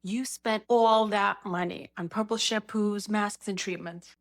You spent all that money on purple shampoos, masks, and treatments,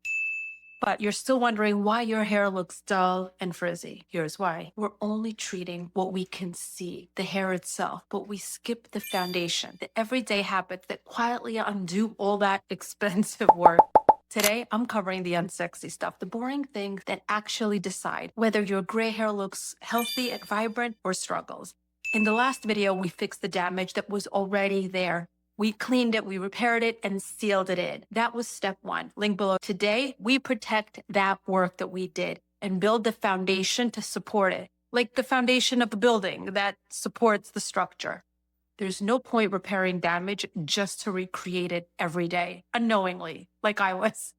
but you're still wondering why your hair looks dull and frizzy. Here's why. We're only treating what we can see, the hair itself, but we skip the foundation, the everyday habits that quietly undo all that expensive work. Today, I'm covering the unsexy stuff, the boring things that actually decide whether your gray hair looks healthy and vibrant or struggles. In the last video, we fixed the damage that was already there. We cleaned it, we repaired it, and sealed it in. That was step one. Link below. Today, we protect that work that we did and build the foundation to support it, like the foundation of a building that supports the structure. There's no point repairing damage just to recreate it every day, unknowingly, like I was.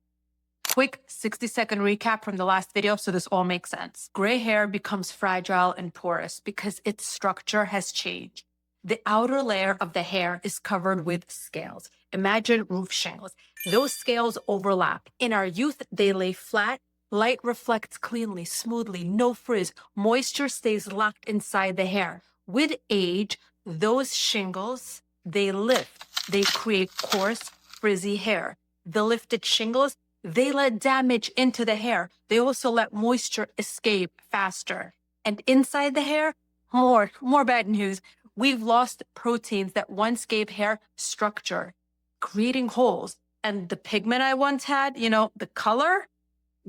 Quick 60-second recap from the last video so this all makes sense. Gray hair becomes fragile and porous because its structure has changed. The outer layer of the hair is covered with scales. Imagine roof shingles. Those scales overlap. In our youth, they lay flat. Light reflects cleanly, smoothly, no frizz. Moisture stays locked inside the hair. With age, those shingles, they lift. They create coarse, frizzy hair. The lifted shingles, they let damage into the hair. They also let moisture escape faster. And inside the hair, more bad news. We've lost proteins that once gave hair structure, creating holes. And the pigment I once had, the color,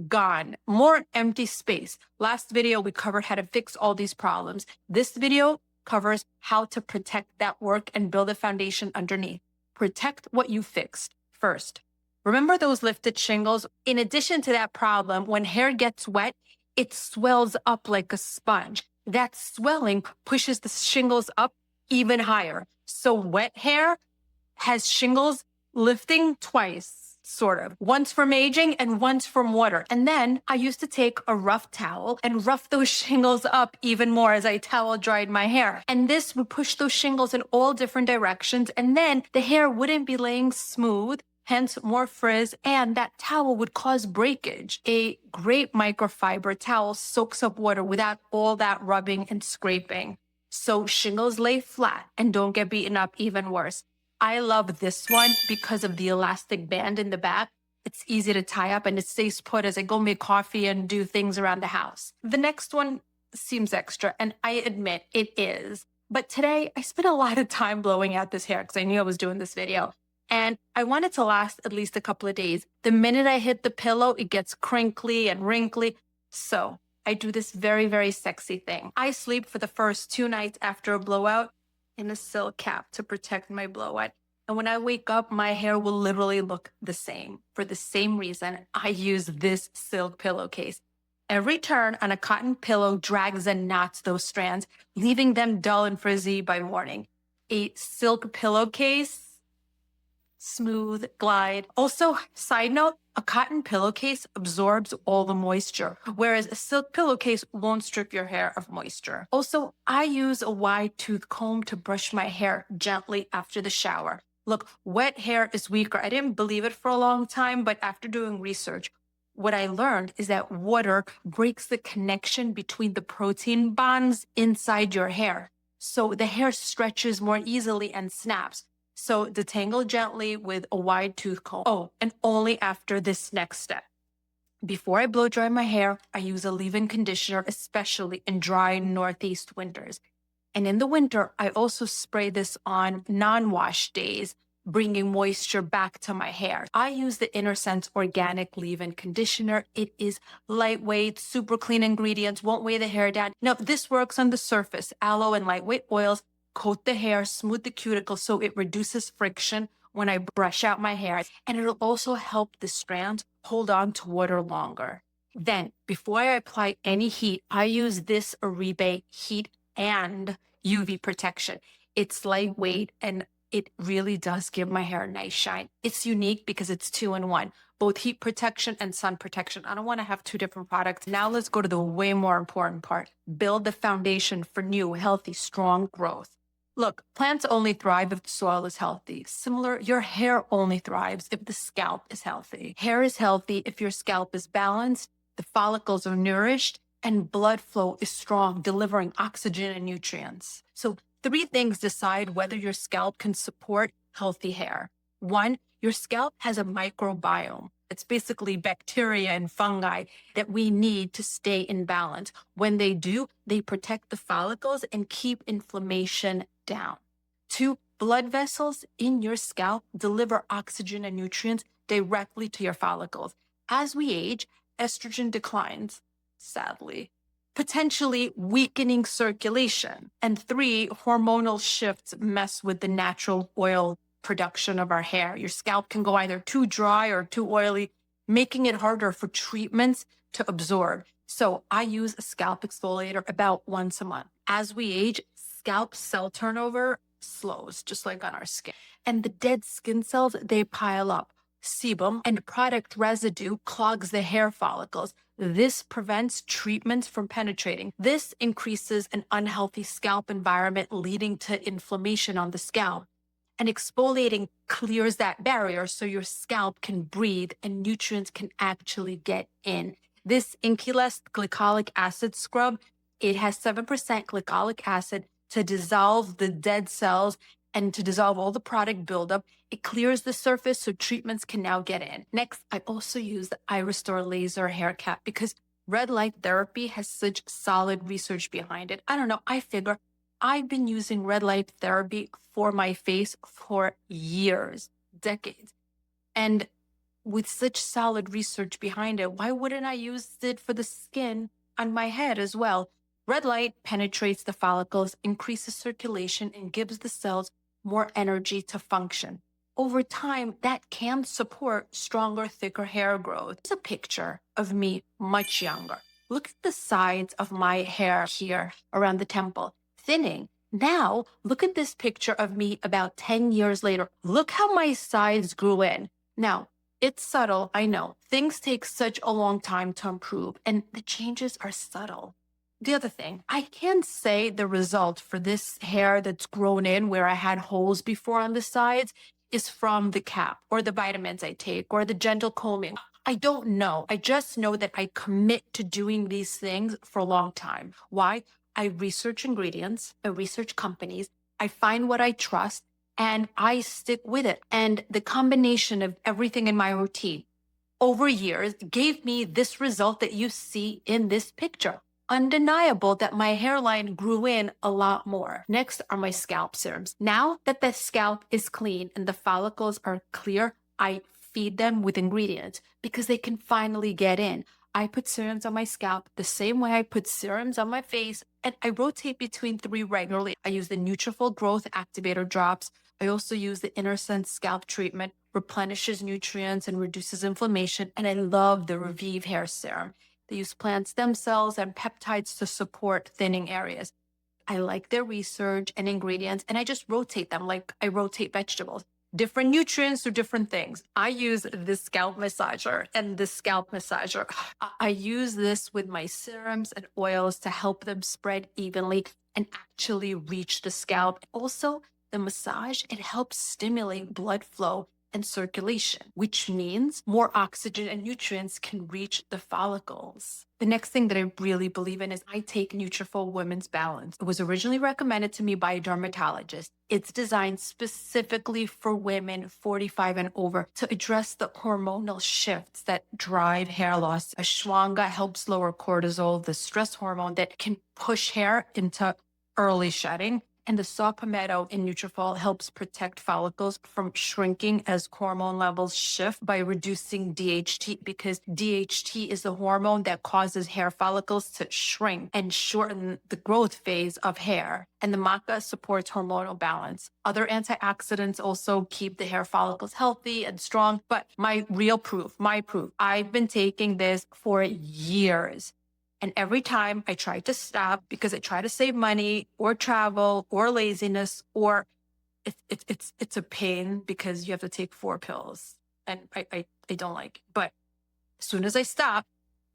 gone. More empty space. Last video, we covered how to fix all these problems. This video covers how to protect that work and build a foundation underneath. Protect what you fixed first. Remember those lifted shingles? In addition to that problem, when hair gets wet, it swells up like a sponge. That swelling pushes the shingles up even higher. So wet hair has shingles lifting twice, sort of. Once from aging and once from water. And then I used to take a rough towel and rough those shingles up even more as I towel dried my hair. And this would push those shingles in all different directions. And then the hair wouldn't be laying smooth, hence more frizz, and that towel would cause breakage. A great microfiber towel soaks up water without all that rubbing and scraping. So shingles lay flat and don't get beaten up even worse. I love this one because of the elastic band in the back. It's easy to tie up and it stays put as I go make coffee and do things around the house. The next one seems extra, and I admit it is. But today I spent a lot of time blowing out this hair because I knew I was doing this video. And I want it to last at least a couple of days. The minute I hit the pillow, it gets crinkly and wrinkly. So I do this very, very sexy thing. I sleep for the first 2 nights after a blowout in a silk cap to protect my blowout. And when I wake up, my hair will literally look the same. For the same reason, I use this silk pillowcase. Every turn on a cotton pillow drags and knots those strands, leaving them dull and frizzy by morning. A silk pillowcase, smooth glide. Also, side note, a cotton pillowcase absorbs all the moisture, whereas a silk pillowcase won't strip your hair of moisture. Also, I use a wide tooth comb to brush my hair gently after the shower. Look, wet hair is weaker. I didn't believe it for a long time, but after doing research, what I learned is that water breaks the connection between the protein bonds inside your hair. So the hair stretches more easily and snaps. So detangle gently with a wide tooth comb. Oh, and only after this next step. Before I blow dry my hair, I use a leave-in conditioner, especially in dry Northeast winters. And in the winter, I also spray this on non-wash days, bringing moisture back to my hair. I use the Inner Sense Organic Leave-In Conditioner. It is lightweight, super clean ingredients, won't weigh the hair down. Now, this works on the surface. Aloe and lightweight oils coat the hair, smooth the cuticle so it reduces friction when I brush out my hair. And it'll also help the strands hold on to water longer. Then, before I apply any heat, I use this Oribe Heat and UV protection. It's lightweight and it really does give my hair a nice shine. It's unique because it's 2-in-1, both heat protection and sun protection. I don't want to have 2 different products. Now let's go to the way more important part. Build the foundation for new, healthy, strong growth. Look, plants only thrive if the soil is healthy. Similar, your hair only thrives if the scalp is healthy. Hair is healthy if your scalp is balanced, the follicles are nourished, and blood flow is strong, delivering oxygen and nutrients. So 3 things decide whether your scalp can support healthy hair. One, your scalp has a microbiome. It's basically bacteria and fungi that we need to stay in balance. When they do, they protect the follicles and keep inflammation down. Two, blood vessels in your scalp deliver oxygen and nutrients directly to your follicles. As we age, estrogen declines, sadly, potentially weakening circulation. And three, hormonal shifts mess with the natural oil production of our hair. Your scalp can go either too dry or too oily, making it harder for treatments to absorb. So I use a scalp exfoliator about once a month. As we age, scalp cell turnover slows, just like on our skin. And the dead skin cells, they pile up. Sebum and product residue clogs the hair follicles. This prevents treatments from penetrating. This increases an unhealthy scalp environment, leading to inflammation on the scalp. And exfoliating clears that barrier so your scalp can breathe and nutrients can actually get in. This Inculest glycolic acid scrub, it has 7% glycolic acid to dissolve the dead cells and to dissolve all the product buildup. It clears the surface so treatments can now get in. Next, I also use the iRestore laser hair cap because red light therapy has such solid research behind it. I don't know, I figure I've been using red light therapy for my face for years, decades. And with such solid research behind it, why wouldn't I use it for the skin on my head as well? Red light penetrates the follicles, increases circulation, and gives the cells more energy to function. Over time, that can support stronger, thicker hair growth. It's a picture of me much younger. Look at the sides of my hair here around the temple, thinning. Now, look at this picture of me about 10 years later. Look how my sides grew in. Now, it's subtle, I know. Things take such a long time to improve, and the changes are subtle. The other thing, I can say the result for this hair that's grown in where I had holes before on the sides is from the cap or the vitamins I take or the gentle combing. I don't know. I just know that I commit to doing these things for a long time. Why? I research ingredients, I research companies, I find what I trust, and I stick with it. And the combination of everything in my routine over years gave me this result that you see in this picture. Undeniable that my hairline grew in a lot more. Next are my scalp serums. Now that the scalp is clean and the follicles are clear, I feed them with ingredients because they can finally get in. I put serums on my scalp the same way I put serums on my face, and I rotate between three regularly. I use the Nutrafol Growth Activator drops. I also use the Inner Sense scalp treatment, replenishes nutrients and reduces inflammation, and I love the Revive hair serum. They use plant stem cells and peptides to support thinning areas. I like their research and ingredients, and I just rotate them like I rotate vegetables. Different nutrients do different things. I use this scalp massager and this scalp massager. I use this with my serums and oils to help them spread evenly and actually reach the scalp. Also, the massage, it helps stimulate blood flow and circulation, which means more oxygen and nutrients can reach the follicles. The next thing that I really believe in is I take Nutrafol Women's Balance. It was originally recommended to me by a dermatologist. It's designed specifically for women 45 and over to address the hormonal shifts that drive hair loss. Ashwagandha helps lower cortisol, the stress hormone that can push hair into early shedding. And the saw palmetto in Nutrafol helps protect follicles from shrinking as hormone levels shift by reducing DHT, because DHT is the hormone that causes hair follicles to shrink and shorten the growth phase of hair. And the maca supports hormonal balance. Other antioxidants also keep the hair follicles healthy and strong. But my proof, I've been taking this for years. And every time I try to stop because I try to save money or travel or laziness, or it's a pain because you have to take 4 pills and I don't like it. But as soon as I stop,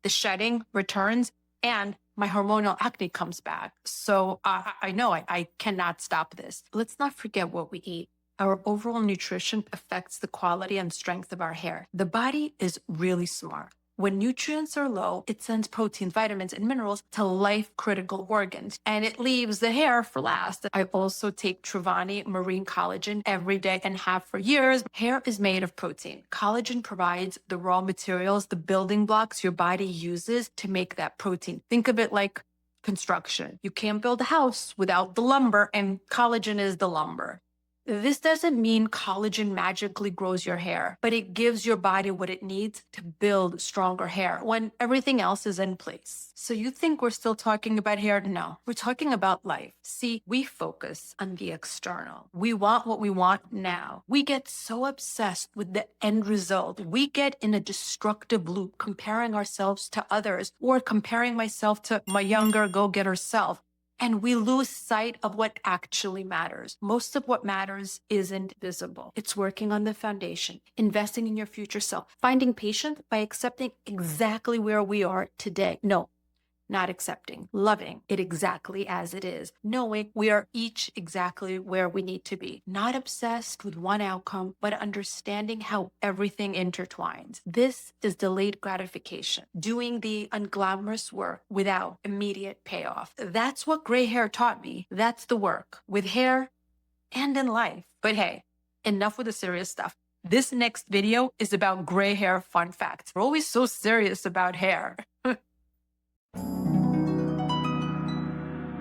the shedding returns and my hormonal acne comes back. So I know I cannot stop this. Let's not forget what we eat. Our overall nutrition affects the quality and strength of our hair. The body is really smart. When nutrients are low, it sends protein, vitamins, and minerals to life-critical organs, and it leaves the hair for last. I also take Truvani Marine Collagen every day and have for years. Hair is made of protein. Collagen provides the raw materials, the building blocks your body uses to make that protein. Think of it like construction. You can't build a house without the lumber, and collagen is the lumber. This doesn't mean collagen magically grows your hair, but it gives your body what it needs to build stronger hair when everything else is in place. So you think we're still talking about hair? No, we're talking about life. See, we focus on the external. We want what we want now. We get so obsessed with the end result. We get in a destructive loop, comparing ourselves to others or comparing myself to my younger go-getter self. And we lose sight of what actually matters. Most of what matters isn't visible. It's working on the foundation, investing in your future self, finding patience by accepting exactly where we are today. No, not accepting, loving it exactly as it is, knowing we are each exactly where we need to be, not obsessed with one outcome, but understanding how everything intertwines. This is delayed gratification, doing the unglamorous work without immediate payoff. That's what gray hair taught me. That's the work with hair and in life. But hey, enough with the serious stuff. This next video is about gray hair fun facts. We're always so serious about hair.